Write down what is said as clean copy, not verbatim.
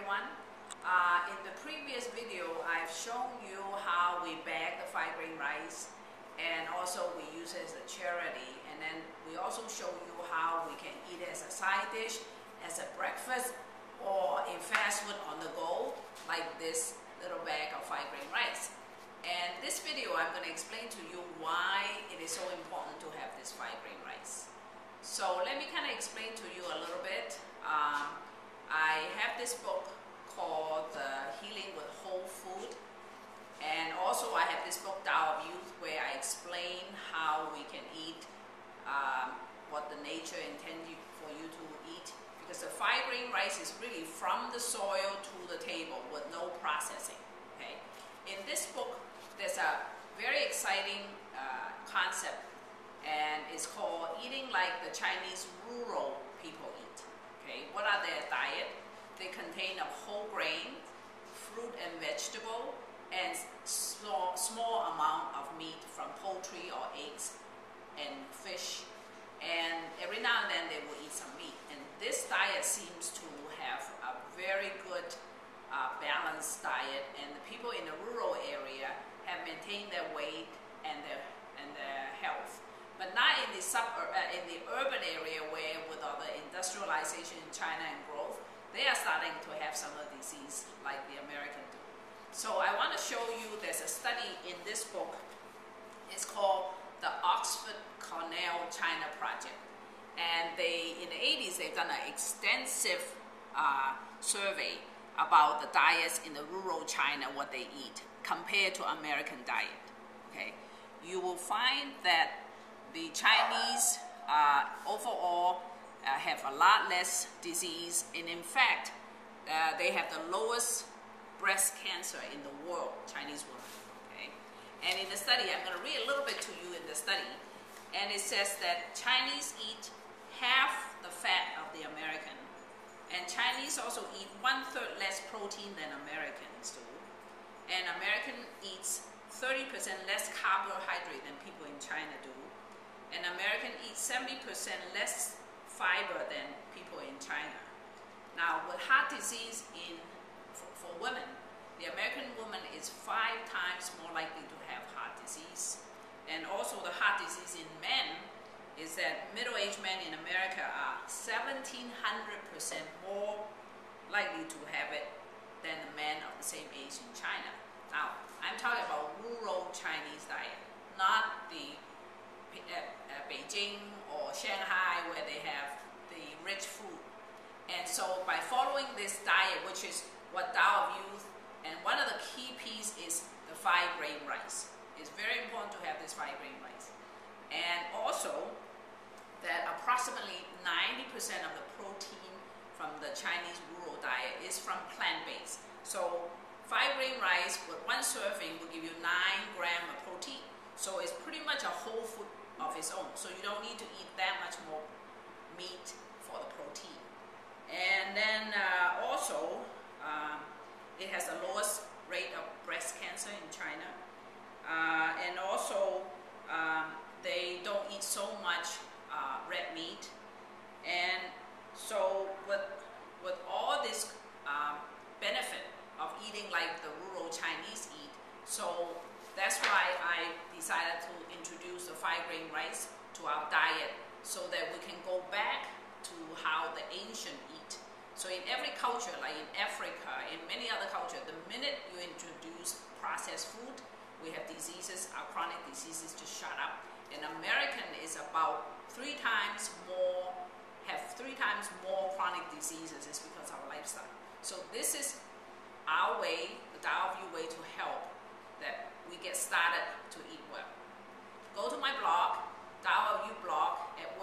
everyone. In the previous video, I've shown you how we bag the 5-grain rice, and also we use it as a charity. And then we also show you how we can eat it as a side dish, as a breakfast, or in fast food on the go, like this little bag of 5-grain rice. And this video, I'm going to explain to you why it is so important to have this 5-grain rice. So let me kind of explain to you a little bit. I have this book called Healing with Whole Food, and also I have this book Tao of Youth, where I explain how we can eat what the nature intended for you to eat, because the 5-grain rice is really from the soil to the table with no processing. Okay, in this book there's a very exciting concept, and it's called eating like the Chinese rural people eat. Okay, what are their diet? They contain a whole grain, fruit and vegetable, and small amount of meat from poultry or eggs and fish. And every now and then they will eat some meat. And this diet seems to have a very good balanced diet. And the people in the rural area have maintained their weight and their health. But not in the urban area, where with all the industrialization in China and growth, they are starting to have some of the disease like the American do. So I want to show you, there's a study in this book. It's called the Oxford Cornell China Project. And in the 80s, they've done an extensive survey about the diets in the rural China, what they eat, compared to American diet. Okay, you will find that the Chinese overall have a lot less disease, and in fact, they have the lowest breast cancer in the world, Chinese women. Okay, and in the study, I'm going to read a little bit to you in the study, and it says that Chinese eat half the fat of the American, and Chinese also eat 1/3 less protein than Americans do, and American eats 30% less carbohydrate than people in China do. And American eats 70% less fiber than people in China. Now, with heart disease for women, the American woman is 5 times more likely to have heart disease. And also the heart disease in men is that middle-aged men in America are 1,700% more likely to have it than the men of the same age in China. Now, I'm talking about rural Chinese diet, not the Beijing or Shanghai, where they have the rich food. And so by following this diet, which is what Tao of Youth, and one of the key pieces is the 5-grain rice. It's very important to have this 5-grain rice. And also that approximately 90% of the protein from the Chinese rural diet is from plant-based. So 5-grain rice with 1 serving will give you 9 grams of protein. So it's pretty much a whole food of its own. So you don't need to eat that much more meat for the protein. And then also, it has the lowest rate of breast cancer in China. And also, they don't eat so much red meat. And so with all this benefit of eating like the rural Chinese eat, so that's why I decided to introduce the 5-grain rice to our diet, so that we can go back to how the ancient eat. So in every culture, like in Africa, in many other cultures, the minute you introduce processed food, we have diseases, our chronic diseases just shut up. And American is about 3 times more, have 3 times more chronic diseases. It's because of our lifestyle. So this is our way, the Tao of You way, to help that we get started to eat well. Go to my blog, Tao of You blog, at